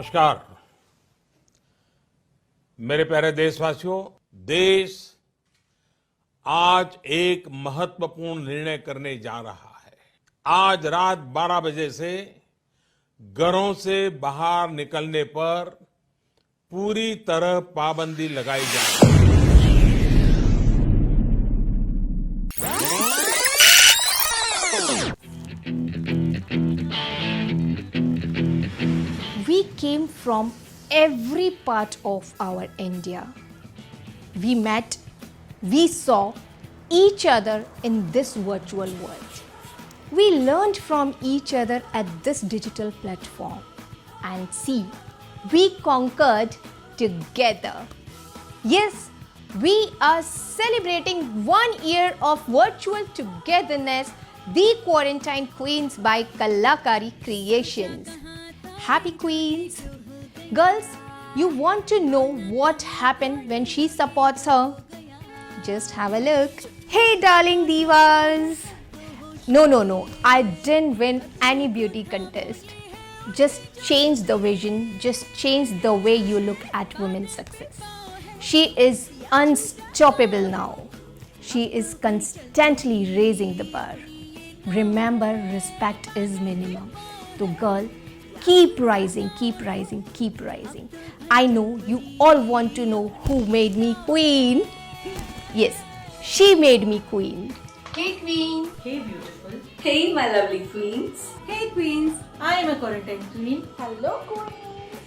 नमस्कार मेरे प्यारे देशवासियों। देश आज एक महत्वपूर्ण निर्णय करने जा रहा है। आज रात 12 बजे से घरों से बाहर निकलने पर पूरी तरह पाबंदी लगाई जा रही है। We came from every part of our India. We met, we saw each other in this virtual world. We learned from each other at this digital platform. And see, we conquered together. Yes, we are celebrating 1 year of virtual togetherness, The Quarantine Queens by Kalakari Creations. Happy Queens! Girls, you want to know what happened when she supports her? Just have a look. Hey darling divas! No, I didn't win any beauty contest. Just change the vision, just change the way you look at women's success. She is unstoppable now. She is constantly raising the bar. Remember, respect is minimum. So girl, keep rising, keep rising, keep rising. I know you all want to know who made me queen. Yes, she made me queen. Hey queen! Hey beautiful. Hey my lovely queens! Hey queens. I am a quarantine queen. Hello queen.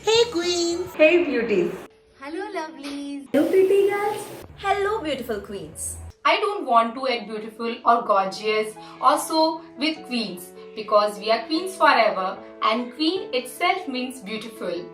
Hey queens! Hey beauties! Hello lovelies. Hello pretty girls! Hello beautiful queens! I don't want to act beautiful or gorgeous or so with queens because we are queens forever and queen itself means beautiful.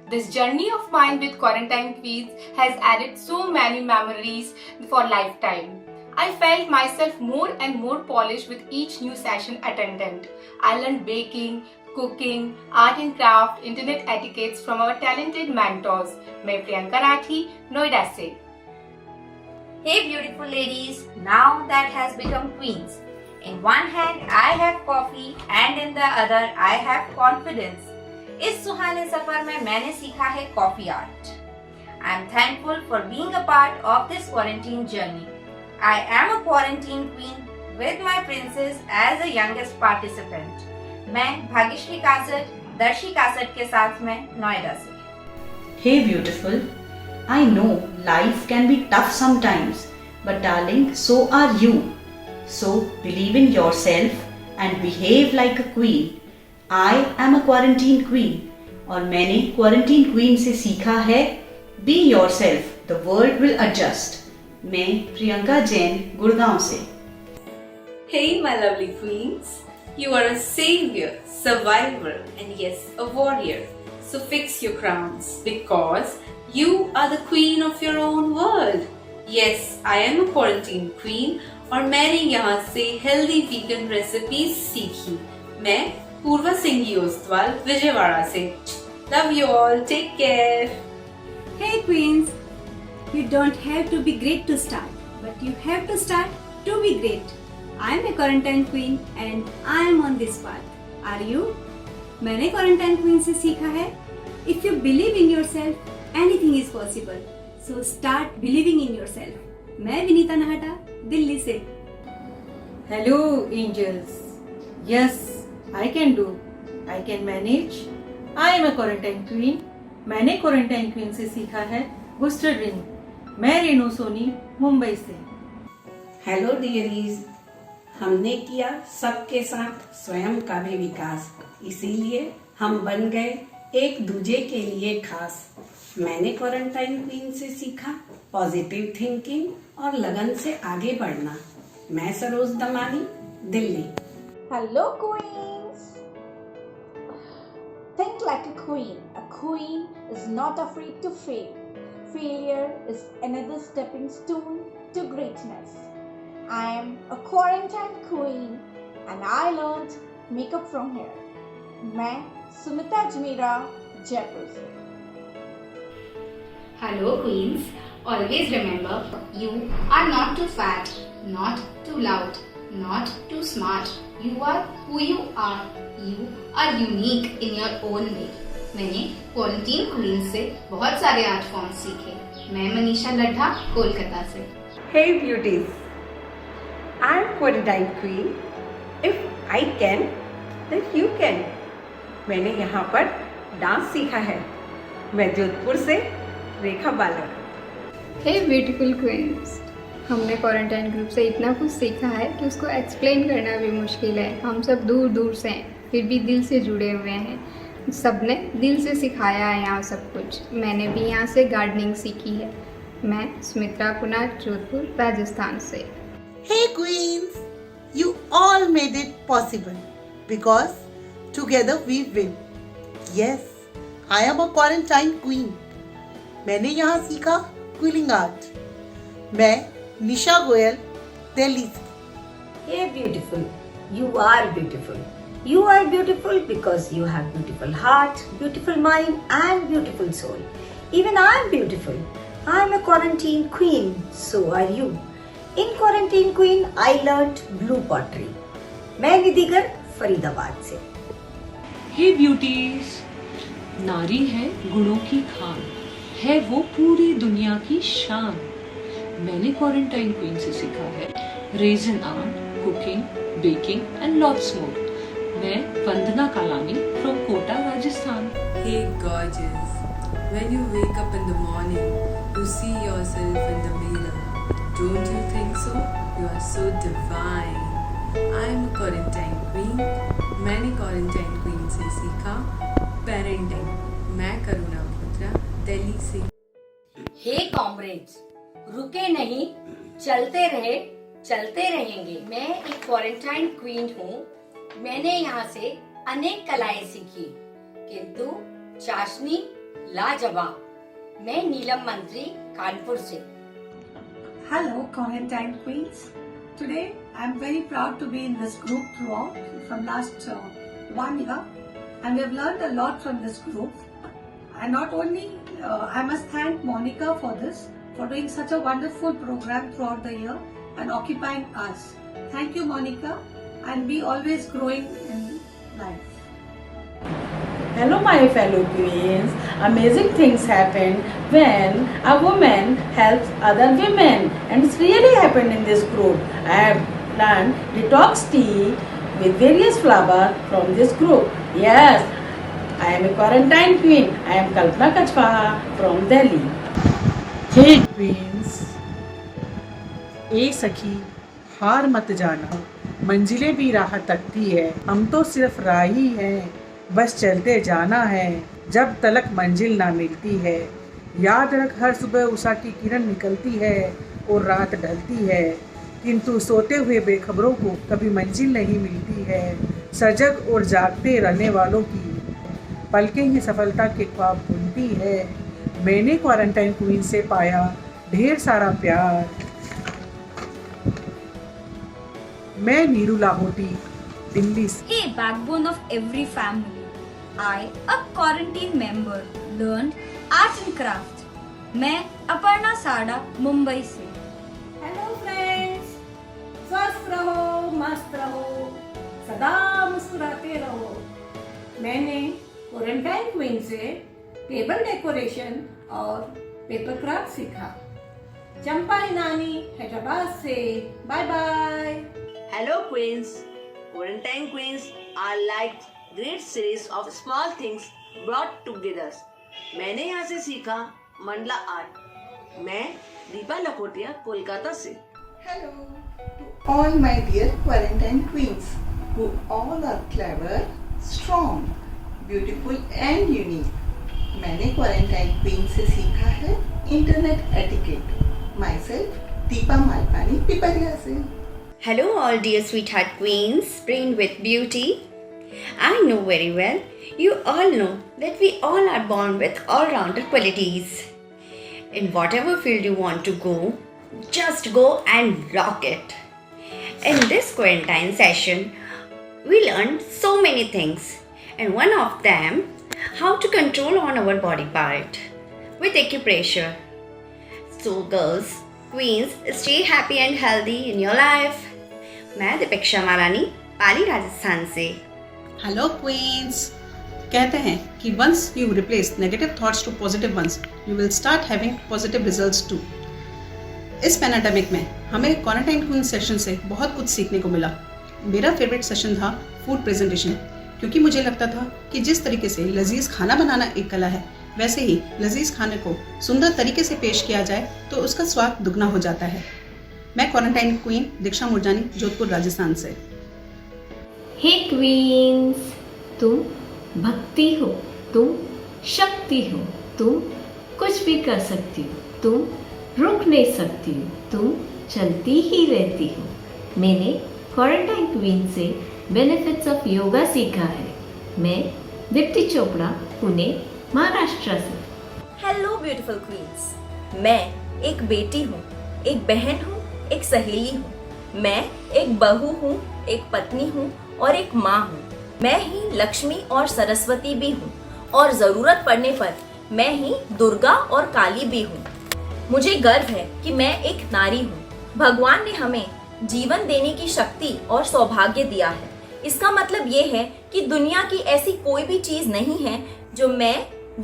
This journey of mine with Quarantine Queens has added so many memories for lifetime. I felt myself more and more polished with each new session attendant. I learned baking, cooking, art and craft, internet etiquettes from our talented mentors. मैं प्रियंका राठी, नोएडा से। Hey beautiful ladies, now that has become queens. In one hand I have coffee and in the other I have confidence. इस सुहाने सफर में मैंने सीखा है coffee art. I am thankful for being a part of this quarantine journey. I am a quarantine queen with my princess as the youngest participant. मैं Bhagyashree caste, दर्शी caste के साथ में नोएडा से। Hey beautiful. I know life can be tough sometimes, but darling, so are you. So believe in yourself and behave like a queen. I am a quarantine queen और मैंने quarantine queen से सीखा है Be yourself, the world will adjust. मैं प्रियंका जैन गुड़गांव से। Hey my lovely queens! You are a savior, survivor and yes, a warrior. So fix your crowns because you are the queen of your own world. Yes, I am a quarantine queen और मैंने यहाँ से healthy vegan recipes सीखी। मैं पूर्वा सिंघी ओस्तवाल विजयवाड़ा से। Love you all. Take care. Hey queens, you don't have to be great to start, but you have to start to be great. I am a quarantine queen and I am on this path. Are you? मैंने quarantine queen से सीखा है If you believe in yourself, anything is possible. So start believing in yourself. मैं विनीता नाहटा, दिल्ली से। Hello angels. Yes, I can do. I can manage. I am a quarantine queen. मैंने quarantine queen से सीखा है booster ring. मैं रेणु सोनी मुंबई से। Hello डियरीज, हमने किया सबके साथ स्वयं का भी विकास, इसीलिए हम बन गए एक दूजे के लिए खास। मैंने क्वारंटाइन क्वीन से सीखा पॉजिटिव थिंकिंग और लगन से आगे बढ़ना। मैं Saroj Damani, Delhi. Hello queens! Think like a queen. A queen is not afraid to fail. Failure is another stepping stone to greatness. I am a quarantine queen and I learned makeup from here. मैं सुमिता जमीरा, जयपुर से। Hello queens, always remember you are not too fat, not too loud, not too smart. You are who you are. You are unique in your own way. मैंने quarantine queen से बहुत सारे art form सीखे। मैं मनीषा लड्ढा, कोलकाता से। Hey beauties, I am quarantine queen. If I can, then you can. मैंने यहाँ पर डांस सीखा है। मैं जोधपुर से रेखा बालक। हे ब्यूटीफुल क्वींस, हमने क्वारंटाइन ग्रुप से इतना कुछ सीखा है कि उसको एक्सप्लेन करना भी मुश्किल है। हम सब दूर दूर से हैं, फिर भी दिल से जुड़े हुए हैं। सबने दिल से सिखाया है यहाँ सब कुछ। मैंने भी यहाँ से गार्डनिंग सीखी है। मैं सुमित्रा कुनार, जोधपुर, राजस्थान से। Hey Queens, you all made it possible because together we win. Yes, I am a quarantine queen. मैंने यहाँ सीखा क्विलिंग आर्ट। मैं निशा गोयल, दिल्ली से। Hey beautiful, you are beautiful. You are beautiful because you have beautiful heart, beautiful mind and beautiful soul. Even I am beautiful. I am a quarantine queen, so are you. In quarantine queen, I learnt blue pottery. मैं निधिगर, फरीदाबाद से। हे beauties, नारी है गुणों की खान, है वो पूरी दुनिया की शान। मैंने क्वारंटाइन क्वीन से सीखा है resin art, cooking, baking and lots more. मैं Vandana Kalani from Kota, Rajasthan. Hey gorgeous, when you wake up in the morning, you see yourself in the mirror. Don't you think so? You are so divine. I am a quarantine queen. मैंने quarantine queen से सीखा parenting. मैं करुणा पुत्रा, दिल्ली से। हे comrades, रुके नहीं, चलते रहे, चलते रहेंगे। मैं एक क्वारंटाइन क्वीन हूँ। मैंने यहाँ से अनेक कलाएं सीखी, किंतु चाशनी लाजवाब। मैं नीलम मंत्री, कानपुर से। Hello, quarantine queens. Today, I am very proud to be in this group throughout from last 1 year, and we have learned a lot from this group. And not only, I must thank Monica for this, for doing such a wonderful program throughout the year and occupying us. Thank you, Monica, and be always growing in life. Hello my fellow queens, amazing things happen when a woman helps other women, and it's really happened in this group. I have learned detox tea with various flowers from this group. Yes, I am a quarantine queen. I am Kalpana Kachwaha from Delhi. Hey queens, ए सखी हार मत जाना, मंजिलें भी राह तकती है। हम तो सिर्फ राही हैं, बस चलते जाना है जब तलक मंजिल ना मिलती है। याद रख, हर सुबह उषा की किरण निकलती है और रात ढलती है, किंतु सोते हुए बेखबरों को कभी मंजिल नहीं मिलती है। सजग और जागते रहने वालों की पलकें ही सफलता के ख्वाब बुनती है। मैंने क्वारंटाइन क्वीन से पाया ढेर सारा प्यार। मैं नीरू लाहोटी, दिल्ली से। Hey, backbone of every family. I, a quarantine member, learned art and craft. मैं अपर्णा साड़ा, मुंबई से। हेलो फ्रेंड्स, स्वस्थ रहो, मस्त रहो, सदा मुस्कुराते रहो। मैंने क्वारंटाइन क्वीन से टेबल डेकोरेशन और पेपर क्राफ्ट सीखा। चंपा हिनानी, हैदराबाद से। Bye bye. Hello queens, quarantine queens are like great series of small things brought together. मैंने यहाँ से सीखा मंडला आर्ट। मैं दीपा लखोटिया, कोलकाता से। Hello to all my dear quarantine queens who all are clever, strong, beautiful and unique. मैंने quarantine queen से सीखा है internet etiquette. Myself Deepa Malpani, Pipariya से। Hello all dear sweetheart queens, brain with beauty. I know very well, you all know that we all are born with all-rounder qualities. In whatever field you want to go, just go and rock it. In this quarantine session, we learned so many things, and one of them, how to control on our body part with acupressure. So girls, queens, stay happy and healthy in your life. मैं दीपेक्षा मारानी, पाली, राजस्थान से। Hello queen's, कहते हैं कि once you replace negative thoughts to positive ones, you will start having positive results too. इस pandemic में हमें quarantine queen session से बहुत कुछ सीखने को मिला। मेरा फेवरेट सेशन था फूड प्रेजेंटेशन, क्योंकि मुझे लगता था कि जिस तरीके से लजीज खाना बनाना एक कला है, वैसे ही लजीज खाने को सुंदर तरीके से पेश किया जाए तो उसका स्वाद दुगना हो जाता है। मैं क्वारंटाइन क्वीन दीक्षा मुरजानी, जोधपुर, राजस्थान से। हे क्वींस, तुम भक्ति हो, तुम शक्ति हो, तुम कुछ भी कर सकती हो, तुम रुक नहीं सकती हो, तुम चलती ही रहती हो। मैंने क्वारंटाइन क्वीन से बेनिफिट्स ऑफ योगा सीखा है। मैं दीप्ति चोपड़ा, पुणे, महाराष्ट्र से। हेलो ब्यूटीफुल क्वींस, मैं एक बेटी हूँ, एक बहन हूँ, एक सहेली हूँ। मैं एक बहू हूँ, एक पत्नी हूँ और एक माँ हूँ। मैं ही लक्ष्मी और सरस्वती भी हूँ और जरूरत पड़ने पर मैं ही दुर्गा और काली भी हूँ। मुझे गर्व है कि मैं एक नारी हूँ। भगवान ने हमें जीवन देने की शक्ति और सौभाग्य दिया है। इसका मतलब ये है कि दुनिया की ऐसी कोई भी चीज नहीं है जो मैं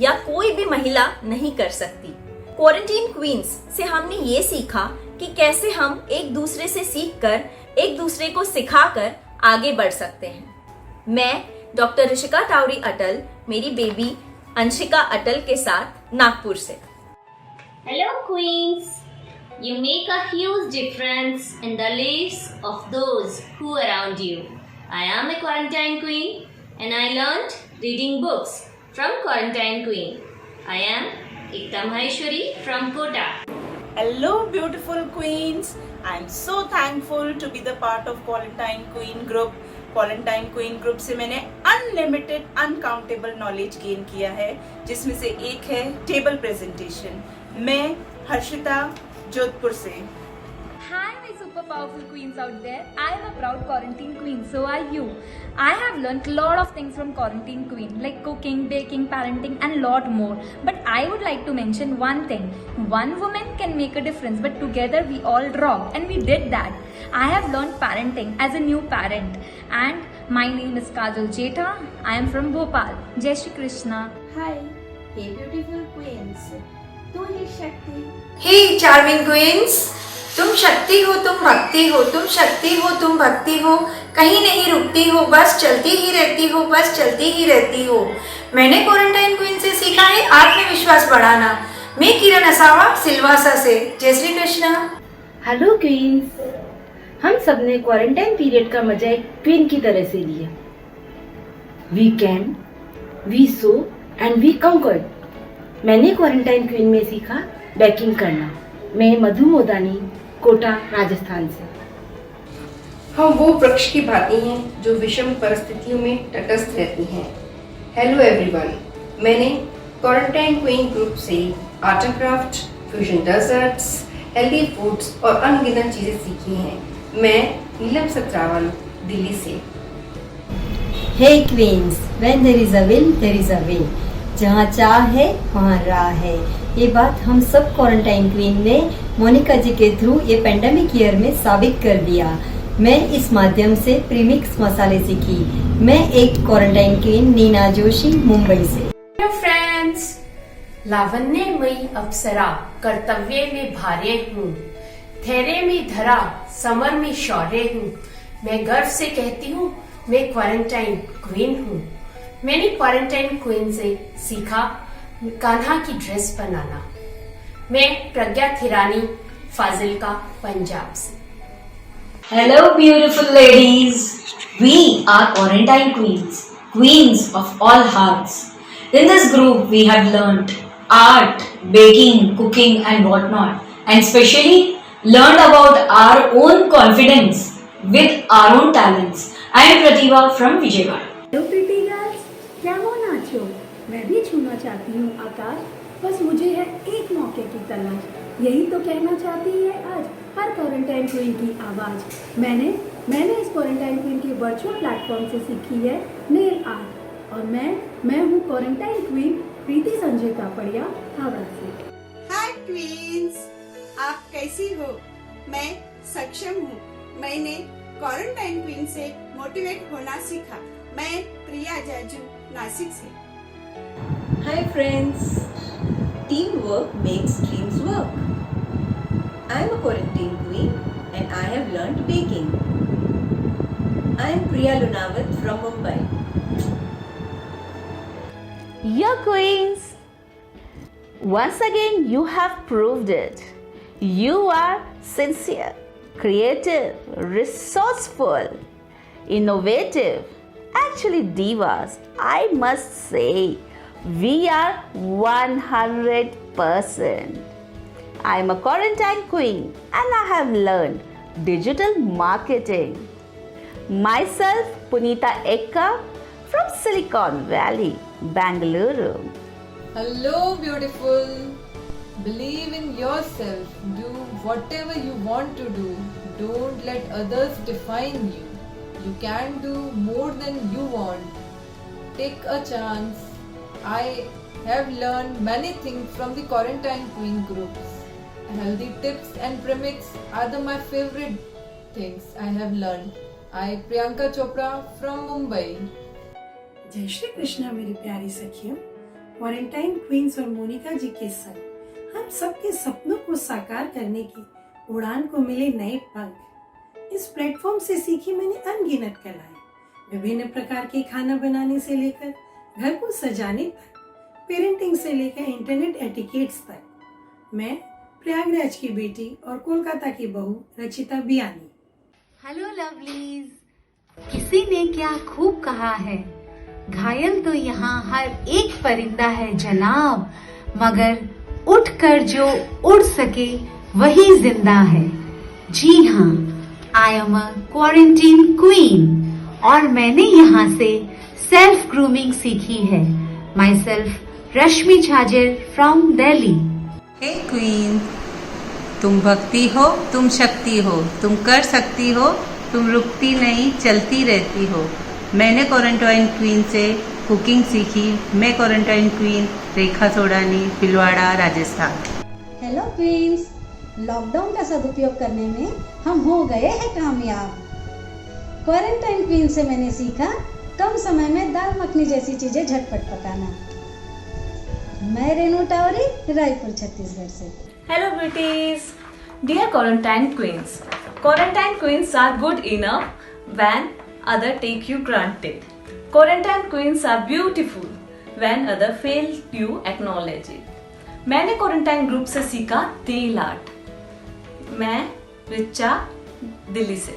या कोई भी महिला नहीं कर सकती। क्वारंटाइन क्वींस से हमने ये सीखा कि कैसे हम एक दूसरे से सीखकर, एक दूसरे को सिखाकर आगे बढ़ सकते हैं। मैं डॉक्टर ऋषिका टावरी अटल, मेरी बेबी अंशिका अटल के साथ नागपुर से। Hello Queens! You make a huge difference in the lives of those who are around you. I am a quarantine queen and I learned reading books from Quarantine Queen. I am Ekta Maheshwari from Kota. Hello beautiful queens. I am so thankful to be the part of Quarantine Queen group. Quarantine Queen group से मैंने unlimited uncountable knowledge gain किया है, जिसमें से एक है table presentation. मैं हर्षिता, जोधपुर से। Hi my super powerful queens out there. I am a proud quarantine queen, so are you. I have learnt a lot of things from quarantine queen, like cooking, baking, parenting and lot more. But I would like to mention one thing. One woman can make a difference, but together we all rock, and we did that. I have learnt parenting as a new parent. And my name is Kajal Jetha. I am from Bhopal. Jai Shri Krishna. Hi. Hey beautiful queens. तू ही शक्ति। हे charming queen's, तुम शक्ति हो, तुम भक्ति हो, तुम शक्ति हो, तुम भक्ति हो, कहीं नहीं रुकती हो, बस चलती ही रहती हो, बस चलती ही रहती हो। मैंने क्वारंटाइन क्वीन से सीखा है आत्मविश्वास बढ़ाना। मैं किरण असावा, सिलवासा से। जय श्री कृष्णा। हेलो क्वींस, हम सब ने क्वारंटाइन पीरियड का मजा एक क्वीन की तरह से लिया। We can, we saw and we conquered. मैंने क्वारंटाइन क्वीन में सीखा बेकिंग करना। मैं मधु मोदानी, कोटा, राजस्थान से। हम वो वृक्ष की भांति हैं जो विषम परिस्थितियों में तटस्थ रहती हैं। हेलो एवरीवन, मैंने क्वारंटाइन क्वीन ग्रुप से art and craft, fusion desserts, healthy foods और अनगिनत चीज़ें सीखी हैं। मैं नीलम सत्रावल, दिल्ली से। Hey queens, when there is a will there is a way. जहाँ चाह है वहाँ राह है। ये बात हम सब क्वारंटाइन क्वीन ने मोनिका जी के थ्रू ये पेंडेमिक ईयर में साबित कर दिया। मैं इस माध्यम से प्रीमिक्स मसाले सीखी। मैं एक क्वारंटाइन क्वीन, नीना जोशी, मुंबई से। हेलो फ्रेंड्स, लावण्यमयी अप्सरा, कर्तव्य में भार्य हूँ, धैर्य में धरा, समर में शौर्य हूँ। मैं गर्व से कहती हूँ मैं क्वारंटाइन क्वीन हूँ। मैंने क्वारंटाइन क्वीन से सीखा कान्हा की ड्रेस बनाना। मैं प्रज्ञा थिरानी, फाजिल्का, पंजाब से। Hello beautiful ladies, we are quarantine queens, queens of all hearts. In this group we have learnt art, baking, cooking and whatnot, and especially learned about our own confidence with our own talents. I am Pratibha from Vijayawada. Hello pretty girls, क्या हो नाचो। मैं भी छूना चाहती हूँ आकाश, बस मुझे है एक मौके की तलाश। यही तो कहना चाहती है आज हर क्वारंटाइन क्वीन की आवाज़। मैंने इस क्वारंटाइन क्वीन के वर्चुअल प्लेटफॉर्म से सीखी है नेल आर्ट। और मैं हूँ क्वारंटाइन क्वीन प्रीति संजय कापड़िया, हावड़ा से। हाय क्वींस, आप कैसी हो? मैं सक्षम हूँ। मैंने क्वारंटाइन क्वीन से मोटिवेट होना सीखा। मैं प्रिया जाजू, नासिक से। Hi friends, teamwork makes dreams work. I am a quarantine queen and I have learned baking. I am Priya Lunawat from Mumbai. Your queens, once again you have proved it. You are sincere, creative, resourceful, innovative. Actually, divas, I must say, we are 100%. I am a quarantine queen and I have learned digital marketing. Myself, Punita Ekka from Silicon Valley, Bangalore. Hello, beautiful. Believe in yourself. Do whatever you want to do. Don't let others define you. You can do more than you want. Take a chance. I have learned many things from the Quarantine Queen groups. Healthy tips and premix are my favorite things I have learned. I, Priyanka Chopra from Mumbai. जय श्री कृष्णा मेरी प्यारी सखियों। Quarantine queen's और मोनिका जी के संग हम सबके सपनों को साकार करने की उड़ान को मिले नए पंख। इस प्लेटफॉर्म से सीखी मैंने अनगिनत कलाएं, विभिन्न प्रकार के खाना बनाने से लेकर घर को सजाने तक, पेरेंटिंग से लेकर इंटरनेट एटिकेट्स तक। मैं प्रयागराज की बेटी और कोलकाता की बहू रचिता बियानी। हेलो लवलीज, किसी ने क्या खूब कहा है, घायल तो यहाँ हर एक परिंदा है जनाब, मगर उठकर जो उड़ सके वही जिंदा है। जी हाँ, I am a quarantine queen और मैंने यहाँ से सेल्फ ग्रूमिंग सीखी है। Myself Rashmi Chhajer from Delhi. Hey queen, तुम भक्ति हो, तुम शक्ति हो, तुम कर सकती हो, तुम रुकती नहीं चलती रहती हो। मैंने क्वारंटाइन क्वीन से कुकिंग सीखी। मैं quarantine queen Rekha Sodani, Bhilwara, Rajasthan. Hello queens, lockdown का सदुपयोग करने में हम हो गए हैं कामयाब। क्वारंटाइन क्वीन से मैंने सीखा कम समय में दाल मखनी जैसी चीजें झटपट पकाना। मैं रेनू टावरी, रायपुर, छत्तीसगढ़ से। Hello beauties, dear quarantine queens. Quarantine queens are good enough when other take you granted. Quarantine queens are beautiful when other fail you acknowledge it. मैंने क्वारंटाइन ग्रुप से सीखा तेल आर्ट। मैं रिचा, दिल्ली से।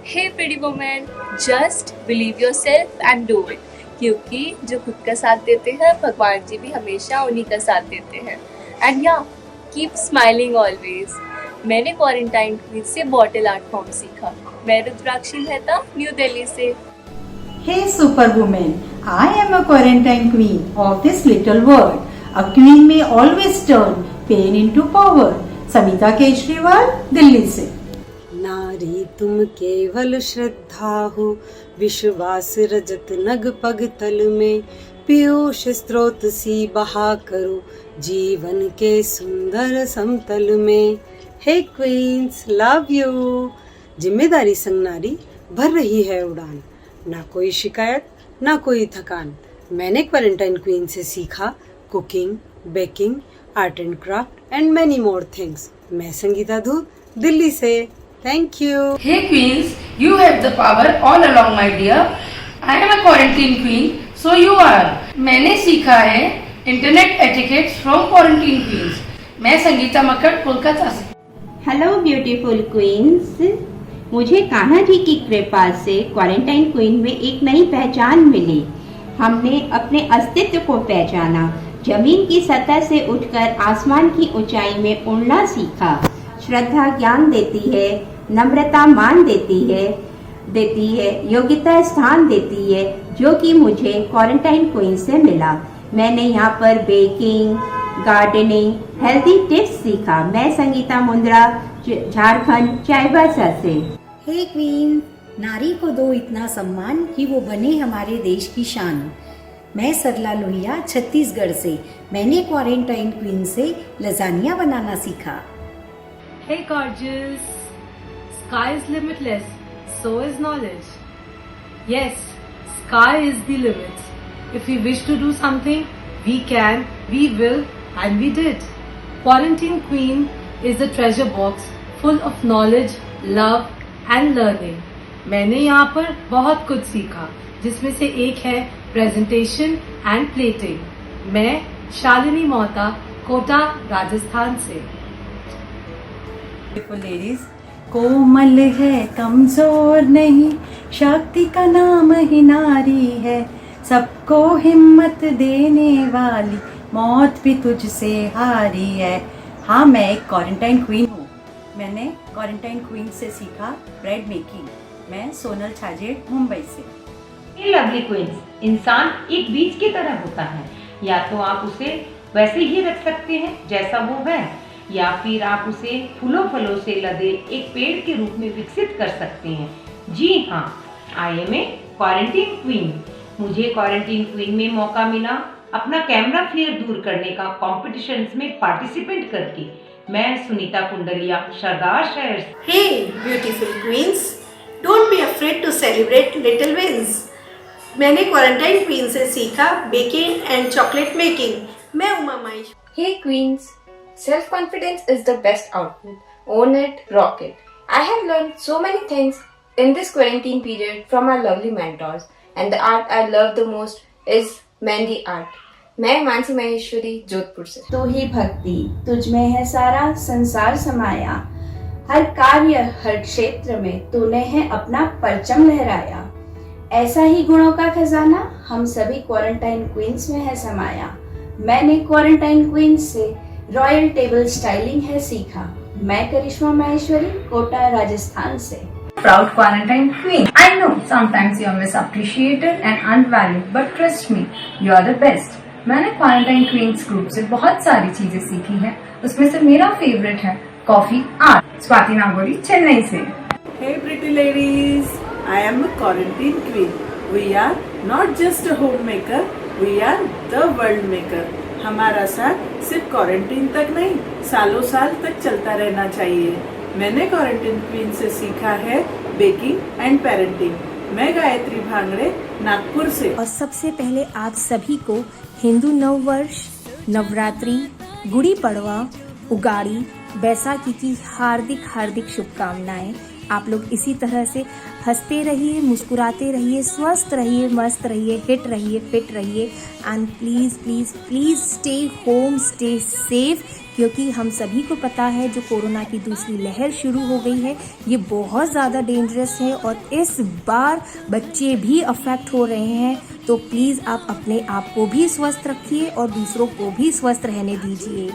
Hey pretty woman, just believe yourself and do it. क्योंकि जो खुद का साथ देते हैं भगवान जी भी हमेशा उन्हीं का साथ देते हैं। एंड या कीप स्माइलिंग ऑलवेज। मैंने क्वारंटाइन क्वीन से बॉटल आर्ट फॉर्म सीखा। मैं रुद्राक्षी मेहता, न्यू दिल्ली से। Hey superwoman, I am a quarantine queen of this little world. A queen may always turn pain into power. Samita Kejriwal, Delhi से। नारी तुम केवल श्रद्धा हो, विश्वास रजत नग पग तल में, पीयूष स्रोत सी बहा करो जीवन के सुंदर समतल में। हे क्वींस, लव यू। जिम्मेदारी संग नारी भर रही है उड़ान, ना कोई शिकायत ना कोई थकान। मैंने क्वारंटाइन क्वीन से सीखा cooking, baking, art and craft and many more things. मैं संगीता धूत, दिल्ली से। Thank you. Hey queens, you have the power all along my dear. I am a quarantine queen, so you are. मैंने सीखा है internet etiquettes from quarantine queens. मैं संगीता मक्कड़, कोलकाता से। Hello beautiful queen's, मुझे कान्हा जी की कृपा से क्वारंटाइन क्वीन में एक नई पहचान मिली। हमने अपने अस्तित्व को पहचाना, जमीन की सतह से उठकर आसमान की ऊंचाई में उड़ना सीखा। श्रद्धा ज्ञान देती है, नम्रता मान देती है, योग्यता स्थान देती है, जो कि मुझे क्वारंटाइन क्वीन से मिला। मैंने यहाँ पर बेकिंग, गार्डनिंग, हेल्दी टिप्स सीखा। मैं संगीता मुंद्रा, झारखंड, चाईबासा से। हे क्वीन, नारी को दो इतना सम्मान कि वो बने हमारे देश की शान। मैं सरला लोहिया, छत्तीसगढ़ से। मैंने क्वारंटाइन क्वीन से लजानिया बनाना सीखा। Hey gorgeous, sky is limitless, so is knowledge. Yes, sky is the limit. If we wish to do something, we can, we will, and we did. Quarantine Queen is a treasure box full of knowledge, love and learning. मैंने यहाँ पर बहुत कुछ सीखा, जिसमें से एक है प्रेजेंटेशन एंड प्लेटिंग। मैं शालिनी मोहता, कोटा, राजस्थान से। लेडीज, कोमल है, कमजोर नहीं, शक्ति का नाम ही नारी है, सबको हिम्मत देने वाली, मौत भी तुझसे हारी है। हाँ, मैं एक क्वारंटाइन क्वीन हूँ। मैंने क्वारंटाइन क्वीन से सीखा ब्रेड मेकिंग। मैं सोनल छाजेड़, मुंबई से। लवली क्वींस, इंसान एक बीज की तरह होता है। या तो आप उसे वैसे ही रख सकते हैं जैसा वो है, या फिर आप उसे फूलों फलों से लदे एक पेड़ के रूप में विकसित कर सकते हैं। जी हाँ, I am a quarantine queen. मुझे क्वारंटीन क्वीन में मौका मिला अपना कैमरा फियर दूर करने का कॉम्पिटिशन्स में पार्टिसिपेट करके। मैं सुनीता कुंडलिया, सरदार शहर। Hey, beautiful queens, don't be afraid to celebrate little wins. मैंने क्वारंटाइन क्वीन से सीखा बेकिंग एंड चॉकलेट मेकिंग। मैं Uma Mahesh. Hey queens, self-confidence is the best outfit. Own it, rock it. I have learned so many things in this quarantine period from our lovely mentors, and the art I love the most is mehndi art. मैं मानसी महेश्वरी, जोधपुर से। तू ही भक्ति, तुझ में है सारा संसार समाया, हर कार्य हर क्षेत्र में तूने है अपना परचम लहराया। ऐसा ही गुणों का खजाना हम सभी क्वारंटाइन क्वींस में है समाया। मैंने क्वारंटाइन क्वींस से रॉयल टेबल स्टाइलिंग है सीखा। मैं करिश्मा माहेश्वरी, कोटा, राजस्थान से। Proud quarantine queen. I know sometimes you are misappreciated and unvalued, but trust me, you are the best. मैंने क्वारंटाइन क्वींस ग्रुप से बहुत सारी चीजें सीखी हैं। उसमें से मेरा फेवरेट है कॉफी आर्ट। स्वाति नागोरी, चेन्नई से। Hey pretty ladies, I am a quarantine queen. We are not just a homemaker, we are the world maker. हमारा साथ सिर्फ क्वारंटीन तक नहीं, सालों साल तक चलता रहना चाहिए। मैंने क्वारंटीन क्वीन से सीखा है बेकिंग एंड पेरेंटिंग। मैं गायत्री भांगड़े, नागपुर से। और सबसे पहले आप सभी को हिंदू नववर्ष, नवरात्रि, गुड़ी पड़वा, उगाड़ी, बैसाखी की हार्दिक हार्दिक शुभकामनाएं। आप लोग इसी तरह से हंसते रहिए, मुस्कुराते रहिए, स्वस्थ रहिए, मस्त रहिए, हिट रहिए, फिट रहिए and please please please stay home, stay safe, क्योंकि हम सभी को पता है जो कोरोना की दूसरी लहर शुरू हो गई है, ये बहुत ज़्यादा डेंजरस है और इस बार बच्चे भी अफेक्ट हो रहे हैं। तो प्लीज़ आप अपने आप को भी स्वस्थ रखिए और दूसरों को भी स्वस्थ रहने दीजिए।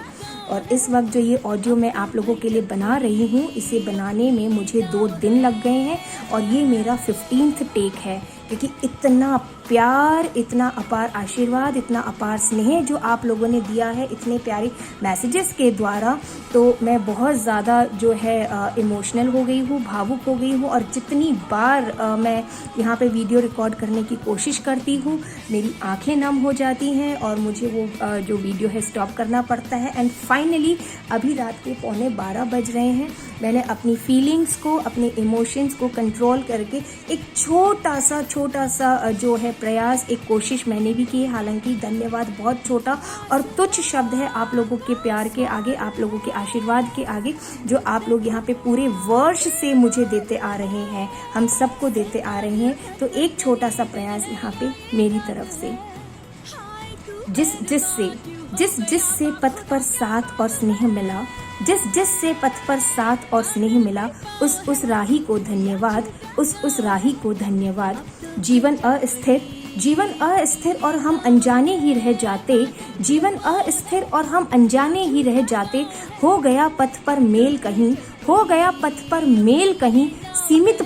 और इस वक्त जो ये ऑडियो मैं आप लोगों के लिए बना रही हूँ, इसे बनाने में मुझे 2 दिन लग गए हैं और ये मेरा 15th टेक है, क्योंकि इतना प्यार, इतना अपार आशीर्वाद, इतना अपार स्नेह जो आप लोगों ने दिया है इतने प्यारे मैसेजेस के द्वारा, तो मैं बहुत ज़्यादा जो है इमोशनल हो गई हूँ, भावुक हो गई हूँ। और जितनी बार मैं यहाँ पे वीडियो रिकॉर्ड करने की कोशिश करती हूँ, मेरी आंखें नम हो जाती हैं और मुझे वो जो वीडियो है स्टॉप करना पड़ता है। एंड फाइनली अभी रात के 11:15 बज रहे हैं। मैंने अपनी फीलिंग्स को, अपने इमोशंस को कंट्रोल करके एक छोटा सा जो है प्रयास, एक कोशिश मैंने भी की है। हालांकि धन्यवाद बहुत छोटा और तुच्छ शब्द है आप लोगों के प्यार के आगे, आप लोगों के आशीर्वाद के आगे, जो आप लोग यहाँ पे पूरे वर्ष से मुझे देते आ रहे हैं, हम सबको देते आ रहे हैं। तो एक छोटा सा प्रयास यहाँ पे मेरी तरफ से, जिस से पथ पर साथ और स्नेह मिला, जिस से पथ पर साथ और स्नेह मिला, उस राही को धन्यवाद, उस राही को धन्यवाद। जीवन अस्थिर और हम अनजाने ही रह जाते, जीवन अस्थिर और हम अनजाने ही रह जाते। हो गया पथ पर मेल कहीं, हो गया पथ पर मेल कहीं। सीमित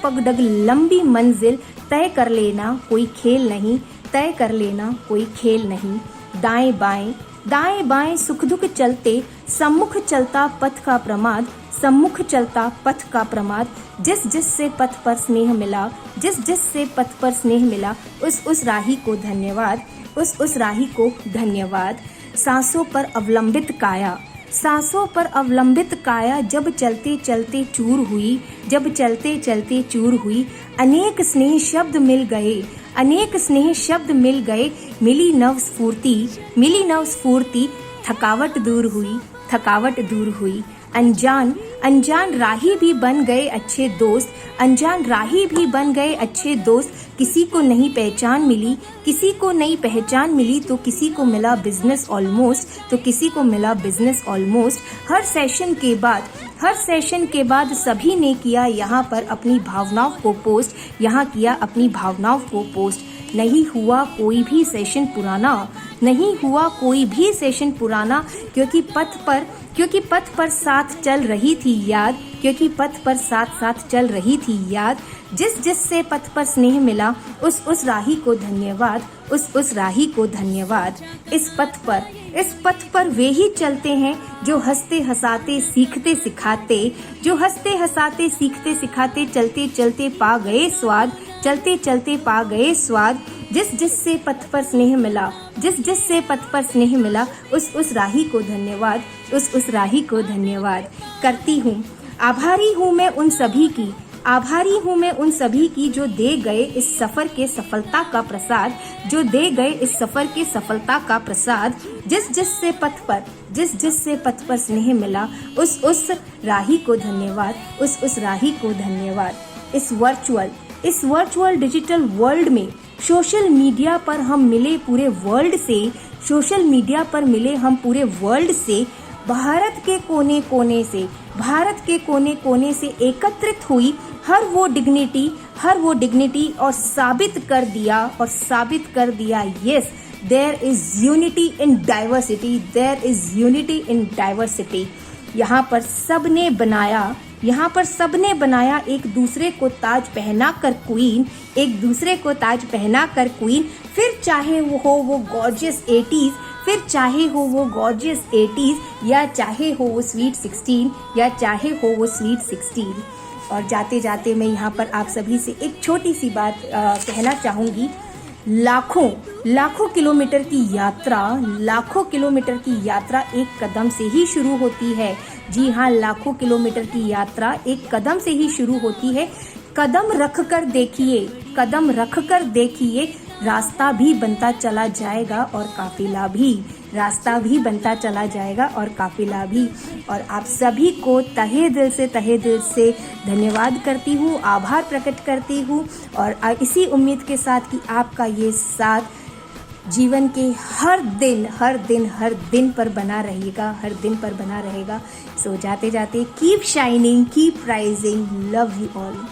पगडग लंबी मंजिल, तय कर लेना कोई खेल नहीं, तय कर लेना कोई खेल नहीं। दाएं बाएं सुख दुख चलते, सम्मुख चलता पथ का प्रमाद, सम्मुख चलता पथ का प्रमाद। जिस से पथ पर स्नेह मिला, जिस से पथ पर स्नेह मिला, उस राही को धन्यवाद, उस राही को धन्यवाद। सांसों पर अवलंबित काया, सांसों पर अवलंबित काया जब चलते चलते चूर हुई, जब चलते चलते चूर हुई। अनेक स्नेह शब्द मिल गए, अनेक स्नेह शब्द मिल गए। मिली नव स्फूर्ति, मिली नव स्फूर्ति। थकावट दूर हुई, थकावट दूर हुई। अनजान अनजान राही भी बन गए अच्छे दोस्त, अनजान राही भी बन गए अच्छे दोस्त। किसी को नई पहचान मिली, किसी को नई पहचान मिली, तो किसी को मिला बिजनेस ऑलमोस्ट, तो किसी को मिला बिजनेस ऑलमोस्ट। हर सेशन के बाद सभी ने किया यहाँ पर अपनी भावनाओं को पोस्ट, यहाँ किया अपनी भावनाओं को पोस्ट। नहीं हुआ कोई भी सेशन पुराना, नहीं हुआ कोई भी सेशन पुराना, क्योंकि पथ पर साथ चल रही थी याद, क्योंकि पथ पर साथ चल रही थी याद। जिस से पथ पर स्नेह मिला, उस राही को धन्यवाद, उस राही को धन्यवाद। इस पथ पर वे ही चलते हैं जो हंसते हंसाते सीखते सिखाते, जो हंसते हंसाते सीखते सिखाते। चलते चलते पा गए स्वाद, चलते चलते पा गए स्वाद। जिस से पथ पर स्नेह मिला, जिस से पथ पर स्नेह मिला, उस राही को धन्यवाद, उस राही को धन्यवाद करती हूँ। आभारी हूँ मैं उन सभी की, आभारी हूँ मैं उन सभी की जो दे गए इस सफर के सफलता का प्रसाद, जो दे गए इस सफर के सफलता का प्रसाद। जिस से पथ पर स्नेह मिला, उस राही को धन्यवाद, उस राही को धन्यवाद। इस वर्चुअल डिजिटल वर्ल्ड में सोशल मीडिया पर हम मिले पूरे वर्ल्ड से, सोशल मीडिया पर मिले हम पूरे वर्ल्ड से। भारत के कोने कोने से, भारत के कोने कोने से एकत्रित हुई हर वो डिग्निटी और साबित कर दिया yes, there is unity in diversity, there is unity in diversity. यहाँ पर सबने बनाया एक दूसरे को ताज पहना कर क्वीन, एक दूसरे को ताज पहना कर क्वीन। फिर चाहे वो गॉर्जियस 80s, फिर चाहे हो वो गॉर्जियस 80s, या चाहे हो वो स्वीट 16, या चाहे हो वो स्वीट 16। और जाते जाते मैं यहाँ पर आप सभी से एक छोटी सी बात कहना चाहूँगी। लाखों किलोमीटर की यात्रा एक कदम से ही शुरू होती है। जी हाँ, लाखों किलोमीटर की यात्रा एक कदम से ही शुरू होती है। कदम रख कर देखिए, रास्ता भी बनता चला जाएगा और काफिला भी, रास्ता भी बनता चला जाएगा और काफिला भी। और आप सभी को तहे दिल से धन्यवाद करती हूँ, आभार प्रकट करती हूँ। और इसी उम्मीद के साथ कि आपका ये साथ जीवन के हर दिन पर बना रहेगा। सो जाते keep shining, keep rising, love you all.